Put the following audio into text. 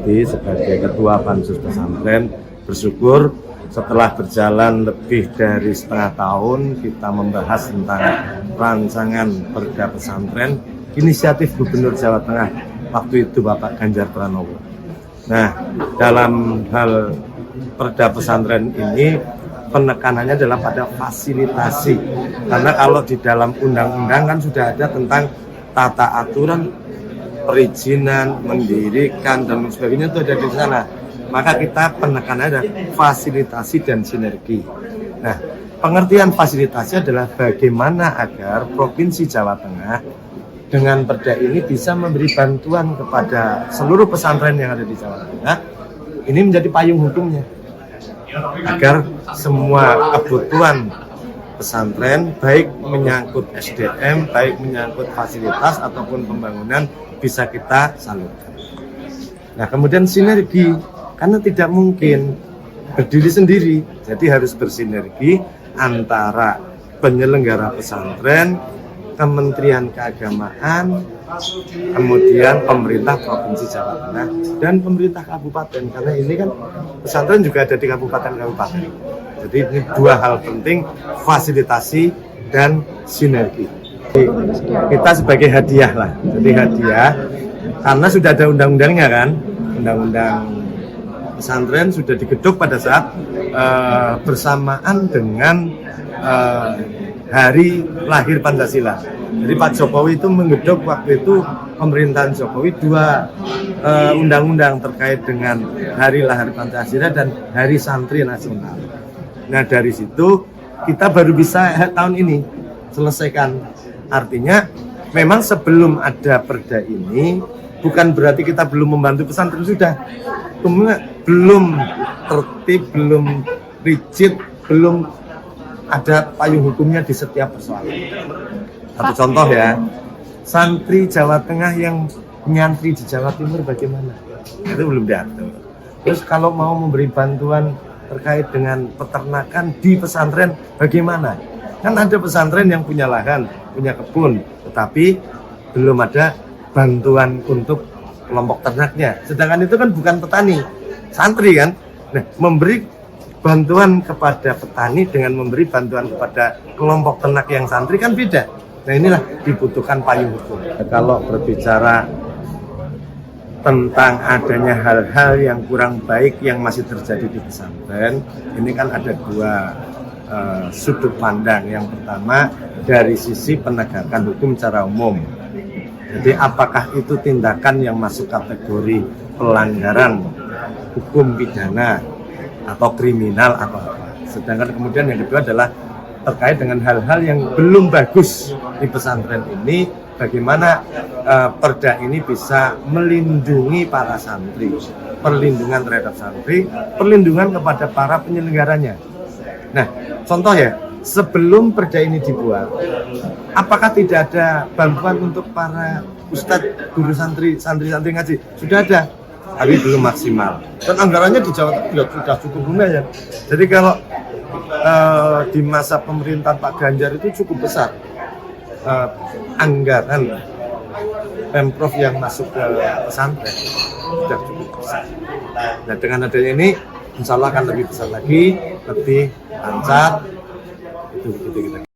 Bupati sebagai Ketua Pansus Pesantren bersyukur setelah berjalan lebih dari setengah tahun kita membahas tentang rancangan Perda Pesantren inisiatif Gubernur Jawa Tengah waktu itu Bapak Ganjar Pranowo. Nah, dalam hal Perda Pesantren ini penekanannya adalah pada fasilitasi, karena kalau di dalam undang-undang kan sudah ada tentang tata aturan perizinan, mendirikan dan sebagainya itu ada di sana. Maka kita penekanannya ada fasilitasi dan sinergi. Nah, pengertian fasilitasi adalah bagaimana agar Provinsi Jawa Tengah dengan perda ini bisa memberi bantuan kepada seluruh pesantren yang ada di Jawa Tengah. Ini menjadi payung hukumnya agar semua kebutuhan pesantren baik menyangkut SDM, baik menyangkut fasilitas ataupun pembangunan bisa kita salurkan. Nah, kemudian sinergi, karena tidak mungkin berdiri sendiri, jadi harus bersinergi antara penyelenggara pesantren, Kementerian Keagamaan, kemudian pemerintah Provinsi Jawa Tengah dan pemerintah kabupaten, karena ini kan pesantren juga ada di kabupaten-kabupaten. Jadi ini dua hal penting, fasilitasi dan sinergi. Kita sebagai hadiah lah, jadi hadiah karena sudah ada undang-undangnya kan, undang-undang pesantren sudah digeduk pada saat bersamaan dengan hari lahir Pancasila. Jadi Pak Jokowi itu menggedok waktu itu pemerintahan Jokowi dua undang-undang terkait dengan hari lahir Pancasila dan hari santri nasional. Nah, dari situ kita baru bisa tahun ini selesaikan. Artinya memang sebelum ada perda ini bukan berarti kita belum membantu pesantren, sudah. Belum tertib, belum rigid, belum ada payung hukumnya di setiap persoalan. Satu contoh ya, santri Jawa Tengah yang nyantri di Jawa Timur bagaimana? Itu belum diatur. Terus kalau mau memberi bantuan terkait dengan peternakan di pesantren bagaimana? Kan ada pesantren yang punya lahan, punya kebun, tetapi belum ada bantuan untuk kelompok ternaknya. Sedangkan itu kan bukan petani, santri kan. Nah, memberi bantuan kepada petani dengan memberi bantuan kepada kelompok ternak yang santri kan beda. Nah, inilah dibutuhkan payung hukum. Kalau berbicara tentang adanya hal-hal yang kurang baik yang masih terjadi di pesantren, ini kan ada dua sudut pandang. Yang pertama dari sisi penegakan hukum secara umum. Jadi apakah itu tindakan yang masuk kategori pelanggaran hukum pidana atau kriminal atau apa. Sedangkan kemudian yang kedua adalah terkait dengan hal-hal yang belum bagus di pesantren ini, bagaimana perda ini bisa melindungi para santri, perlindungan terhadap santri, perlindungan kepada para penyelenggaranya. Nah, contoh ya, sebelum perda ini dibuat, apakah tidak ada bantuan untuk para ustadz, guru santri ngaji? Sudah ada, tapi belum maksimal. Dan anggarannya di Jawa Tengah sudah cukup lumayan. Jadi kalau di masa pemerintahan Pak Ganjar itu cukup besar anggaran Pemprov yang masuk ke pesantren, sudah cukup besar. Nah, dengan adanya ini, insya Allah akan lebih besar lagi, lebih lancar. Itu kita.